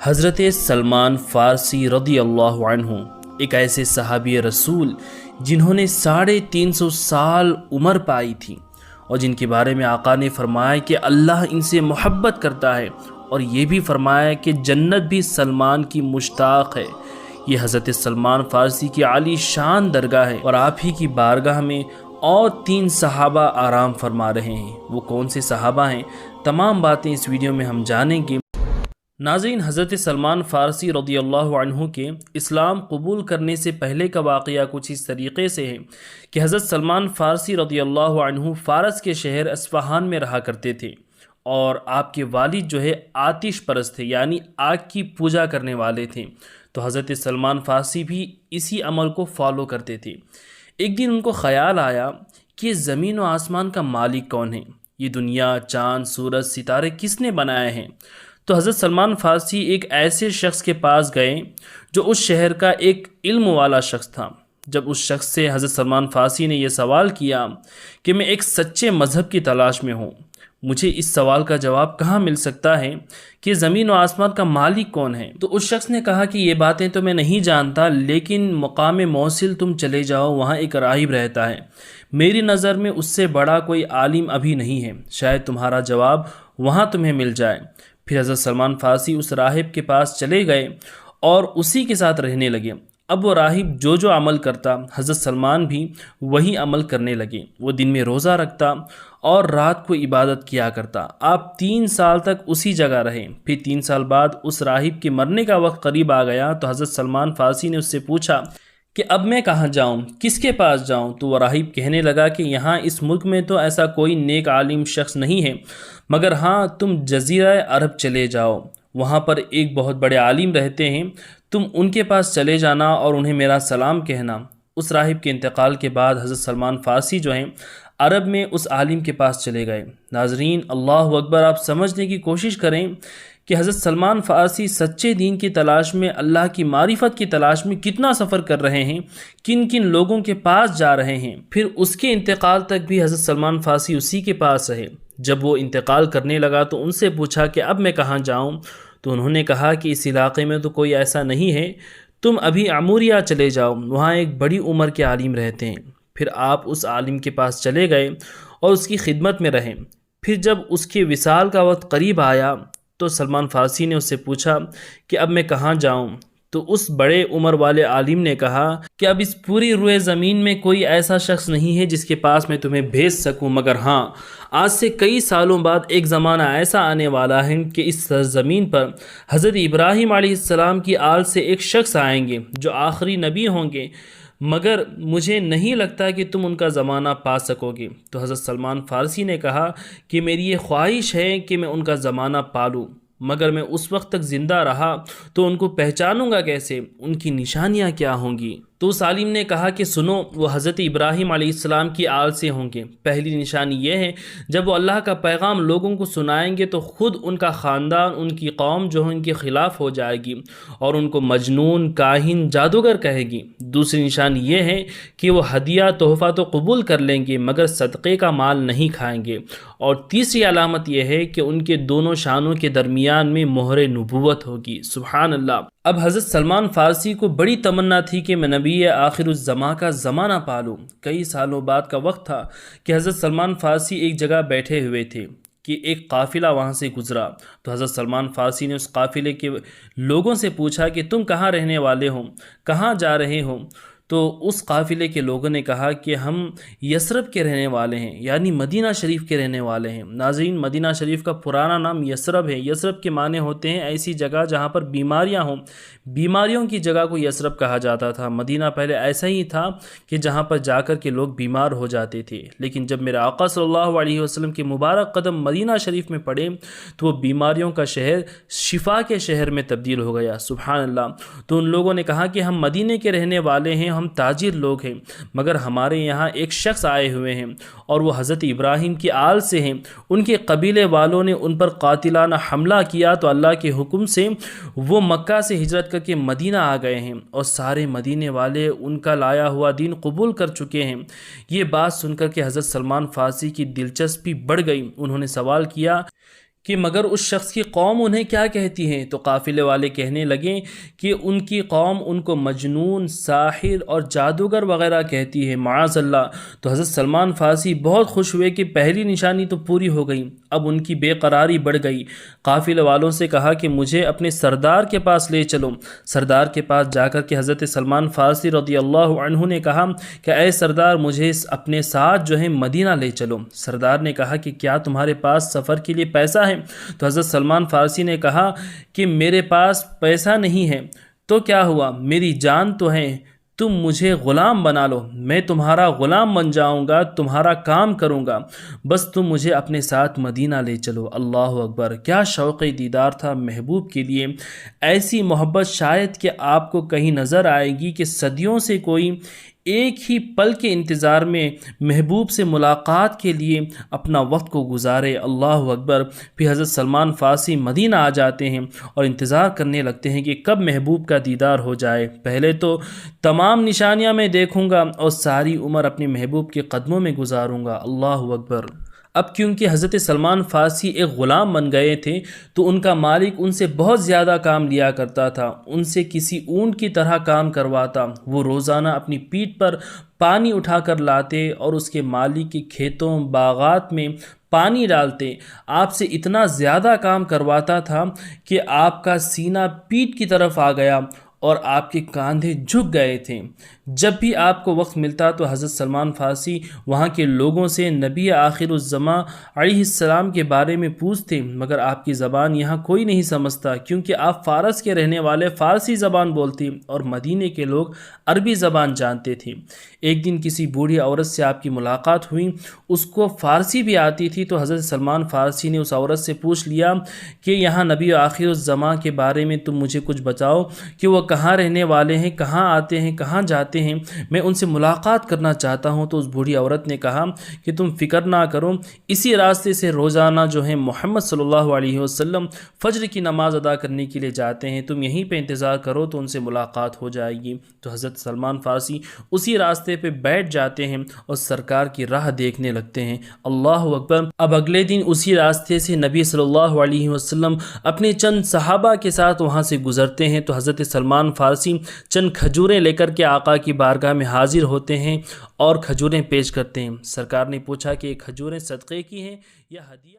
حضرت سلمان فارسی رضی اللہ عنہ ایک ایسے صحابی رسول جنہوں نے 350 سال عمر پائی تھی اور جن کے بارے میں آقا نے فرمایا کہ اللہ ان سے محبت کرتا ہے، اور یہ بھی فرمایا کہ جنت بھی سلمان کی مشتاق ہے۔ یہ حضرت سلمان فارسی کی عالی شان درگاہ ہے، اور آپ ہی کی بارگاہ میں اور 3 صحابہ آرام فرما رہے ہیں۔ وہ کون سے صحابہ ہیں؟ تمام باتیں اس ویڈیو میں ہم جانیں گے۔ ناظرین، حضرت سلمان فارسی رضی اللہ عنہ کے اسلام قبول کرنے سے پہلے کا واقعہ کچھ اس طریقے سے ہے کہ حضرت سلمان فارسی رضی اللہ عنہ فارس کے شہر اصفہان میں رہا کرتے تھے، اور آپ کے والد جو ہے آتش پرست تھے، یعنی آگ کی پوجا کرنے والے تھے۔ تو حضرت سلمان فارسی بھی اسی عمل کو فالو کرتے تھے۔ ایک دن ان کو خیال آیا کہ زمین و آسمان کا مالک کون ہے؟ یہ دنیا، چاند، سورج، ستارے کس نے بنائے ہیں؟ تو حضرت سلمان فارسی ایک ایسے شخص کے پاس گئے جو اس شہر کا ایک علم والا شخص تھا۔ جب اس شخص سے حضرت سلمان فارسی نے یہ سوال کیا کہ میں ایک سچے مذہب کی تلاش میں ہوں، مجھے اس سوال کا جواب کہاں مل سکتا ہے کہ زمین و آسمان کا مالک کون ہے؟ تو اس شخص نے کہا کہ یہ باتیں تو میں نہیں جانتا، لیکن مقام موصل تم چلے جاؤ، وہاں ایک راہب رہتا ہے، میری نظر میں اس سے بڑا کوئی عالم ابھی نہیں ہے، شاید تمہارا جواب وہاں تمہیں مل جائے۔ پھر حضرت سلمان فارسی اس راہب کے پاس چلے گئے اور اسی کے ساتھ رہنے لگے۔ اب وہ راہب جو عمل کرتا، حضرت سلمان بھی وہی عمل کرنے لگے۔ وہ دن میں روزہ رکھتا اور رات کو عبادت کیا کرتا۔ آپ 3 سال تک اسی جگہ رہے۔ پھر 3 سال بعد اس راہب کے مرنے کا وقت قریب آ گیا تو حضرت سلمان فارسی نے اس سے پوچھا کہ اب میں کہاں جاؤں، کس کے پاس جاؤں؟ تو وہ راہب کہنے لگا کہ یہاں اس ملک میں تو ایسا کوئی نیک عالم شخص نہیں ہے، مگر ہاں تم جزیرہ عرب چلے جاؤ، وہاں پر ایک بہت بڑے عالم رہتے ہیں، تم ان کے پاس چلے جانا اور انہیں میرا سلام کہنا۔ اس راہب کے انتقال کے بعد حضرت سلمان فارسی جو ہیں عرب میں اس عالم کے پاس چلے گئے۔ ناظرین، اللہ اکبر، آپ سمجھنے کی کوشش کریں کہ حضرت سلمان فارسی سچے دین کی تلاش میں، اللہ کی معرفت کی تلاش میں کتنا سفر کر رہے ہیں، کن کن لوگوں کے پاس جا رہے ہیں۔ پھر اس کے انتقال تک بھی حضرت سلمان فارسی اسی کے پاس رہے۔ جب وہ انتقال کرنے لگا تو ان سے پوچھا کہ اب میں کہاں جاؤں؟ تو انہوں نے کہا کہ اس علاقے میں تو کوئی ایسا نہیں ہے، تم ابھی عموریہ چلے جاؤ، وہاں ایک بڑی عمر کے عالم رہتے ہیں۔ پھر آپ اس عالم کے پاس چلے گئے اور اس کی خدمت میں رہے۔ پھر جب اس کے وصال کا وقت قریب آیا تو سلمان فارسی نے اس سے پوچھا کہ اب میں کہاں جاؤں؟ تو اس بڑے عمر والے عالم نے کہا کہ اب اس پوری روئے زمین میں کوئی ایسا شخص نہیں ہے جس کے پاس میں تمہیں بھیج سکوں، مگر ہاں آج سے کئی سالوں بعد ایک زمانہ ایسا آنے والا ہے کہ اس سرزمین پر حضرت ابراہیم علیہ السلام کی آل سے ایک شخص آئیں گے جو آخری نبی ہوں گے، مگر مجھے نہیں لگتا کہ تم ان کا زمانہ پا سکو گے۔ تو حضرت سلمان فارسی نے کہا کہ میری یہ خواہش ہے کہ میں ان کا زمانہ پالوں، مگر میں اس وقت تک زندہ رہا تو ان کو پہچانوں گا کیسے؟ ان کی نشانیاں کیا ہوں گی؟ تو اس عالم نے کہا کہ سنو، وہ حضرت ابراہیم علیہ السلام کی آل سے ہوں گے۔ پہلی نشانی یہ ہے، جب وہ اللہ کا پیغام لوگوں کو سنائیں گے تو خود ان کا خاندان، ان کی قوم جو ہے ان کے خلاف ہو جائے گی اور ان کو مجنون، کاہن، جادوگر کہے گی۔ دوسری نشانی یہ ہے کہ وہ ہدیہ، تحفہ تو قبول کر لیں گے مگر صدقے کا مال نہیں کھائیں گے۔ اور تیسری علامت یہ ہے کہ ان کے دونوں شانوں کے درمیان میں مہر نبوت ہوگی۔ سبحان اللہ۔ اب حضرت سلمان فارسی کو بڑی تمنا تھی کہ میں نبی آخر الزماں کا زمانہ پالوں۔ کئی سالوں بعد کا وقت تھا کہ حضرت سلمان فارسی ایک جگہ بیٹھے ہوئے تھے کہ ایک قافلہ وہاں سے گزرا۔ تو حضرت سلمان فارسی نے اس قافلے کے لوگوں سے پوچھا کہ تم کہاں رہنے والے ہو، کہاں جا رہے ہو؟ تو اس قافلے کے لوگوں نے کہا کہ ہم یثرب کے رہنے والے ہیں، یعنی مدینہ شریف کے رہنے والے ہیں۔ ناظرین، مدینہ شریف کا پرانا نام یثرب ہے۔ یثرب کے معنی ہوتے ہیں ایسی جگہ جہاں پر بیماریاں ہوں، بیماریوں کی جگہ کو یثرب کہا جاتا تھا۔ مدینہ پہلے ایسا ہی تھا کہ جہاں پر جا کر کے لوگ بیمار ہو جاتے تھے، لیکن جب میرے آقا صلی اللہ علیہ وسلم کے مبارک قدم مدینہ شریف میں پڑے تو وہ بیماریوں کا شہر شفا کے شہر میں تبدیل ہو گیا۔ سبحان اللہ۔ تو ان لوگوں نے کہا کہ ہم مدینے کے رہنے والے ہیں، ہم تاجر لوگ ہیں، مگر ہمارے یہاں ایک شخص آئے ہوئے ہیں اور وہ حضرت ابراہیم کی آل سے ہیں، ان کے قبیلے والوں نے ان پر قاتلانہ حملہ کیا تو اللہ کے حکم سے وہ مکہ سے ہجرت کر کے مدینہ آ گئے ہیں اور سارے مدینے والے ان کا لایا ہوا دین قبول کر چکے ہیں۔ یہ بات سن کر کے حضرت سلمان فارسی کی دلچسپی بڑھ گئی۔ انہوں نے سوال کیا کہ مگر اس شخص کی قوم انہیں کیا کہتی ہے؟ تو قافلے والے کہنے لگے کہ ان کی قوم ان کو مجنون، ساحر اور جادوگر وغیرہ کہتی ہے، معاذ اللہ۔ تو حضرت سلمان فارسی بہت خوش ہوئے کہ پہلی نشانی تو پوری ہو گئی، اب ان کی بے قراری بڑھ گئی۔ قافلے والوں سے کہا کہ مجھے اپنے سردار کے پاس لے چلو۔ سردار کے پاس جا کر کے حضرت سلمان فارسی رضی اللہ عنہ نے کہا کہ اے سردار، مجھے اپنے ساتھ جو ہے مدینہ لے چلو۔ سردار نے کہا کہ کیا تمہارے پاس سفر کے لیے پیسہ ہے؟ تو حضرت سلمان فارسی نے کہا کہ میرے پاس پیسہ نہیں ہے تو کیا ہوا، میری جان تو ہے، تم مجھے غلام بنا لو، میں تمہارا غلام بن جاؤں گا، تمہارا کام کروں گا، بس تم مجھے اپنے ساتھ مدینہ لے چلو۔ اللہ اکبر! کیا شوق دیدار تھا محبوب کے لیے! ایسی محبت شاید کہ آپ کو کہیں نظر آئے گی کہ صدیوں سے کوئی ایک ہی پل کے انتظار میں محبوب سے ملاقات کے لیے اپنا وقت کو گزارے۔ اللہ اکبر! پھر حضرت سلمان فارسی مدینہ آ جاتے ہیں اور انتظار کرنے لگتے ہیں کہ کب محبوب کا دیدار ہو جائے۔ پہلے تو تمام نشانیاں میں دیکھوں گا اور ساری عمر اپنے محبوب کے قدموں میں گزاروں گا۔ اللہ اکبر! اب کیونکہ حضرت سلمان فارسی ایک غلام بن گئے تھے تو ان کا مالک ان سے بہت زیادہ کام لیا کرتا تھا، ان سے کسی اونٹ کی طرح کام کرواتا۔ وہ روزانہ اپنی پیٹھ پر پانی اٹھا کر لاتے اور اس کے مالک کے کھیتوں باغات میں پانی ڈالتے۔ آپ سے اتنا زیادہ کام کرواتا تھا کہ آپ کا سینہ پیٹھ کی طرف آ گیا اور آپ کے کاندھے جھک گئے تھے۔ جب بھی آپ کو وقت ملتا تو حضرت سلمان فارسی وہاں کے لوگوں سے نبی آخر الزماں علیہ السلام کے بارے میں پوچھتے، مگر آپ کی زبان یہاں کوئی نہیں سمجھتا کیونکہ آپ فارس کے رہنے والے فارسی زبان بولتے اور مدینے کے لوگ عربی زبان جانتے تھے۔ ایک دن کسی بوڑھی عورت سے آپ کی ملاقات ہوئی، اس کو فارسی بھی آتی تھی، تو حضرت سلمان فارسی نے اس عورت سے پوچھ لیا کہ یہاں نبی آخر الزماں کے بارے میں تم مجھے کچھ بتاؤ کہ وہ کہاں رہنے والے ہیں، کہاں آتے ہیں، کہاں جاتے ہیں، میں ان سے ملاقات کرنا چاہتا ہوں۔ تو اس بوڑھی عورت نے کہا کہ تم فکر نہ کرو، اسی راستے سے روزانہ جو ہے محمد صلی اللہ علیہ وسلم فجر کی نماز ادا کرنے کے لیے جاتے ہیں، تم یہیں پہ انتظار کرو تو ان سے ملاقات ہو جائے گی۔ تو حضرت سلمان فارسی اسی راستے پہ بیٹھ جاتے ہیں اور سرکار کی راہ دیکھنے لگتے ہیں۔ اللہ اکبر! اب اگلے دن اسی راستے سے نبی صلی اللہ علیہ وسلم اپنے چند صحابہ کے ساتھ وہاں سے گزرتے ہیں، تو حضرت سلمان فارسی چند کھجوریں لے کر کے آقا کی بارگاہ میں حاضر ہوتے ہیں اور کھجوریں پیش کرتے ہیں۔ سرکار نے پوچھا کہ یہ کھجوریں صدقے کی ہیں یا ہدیہ؟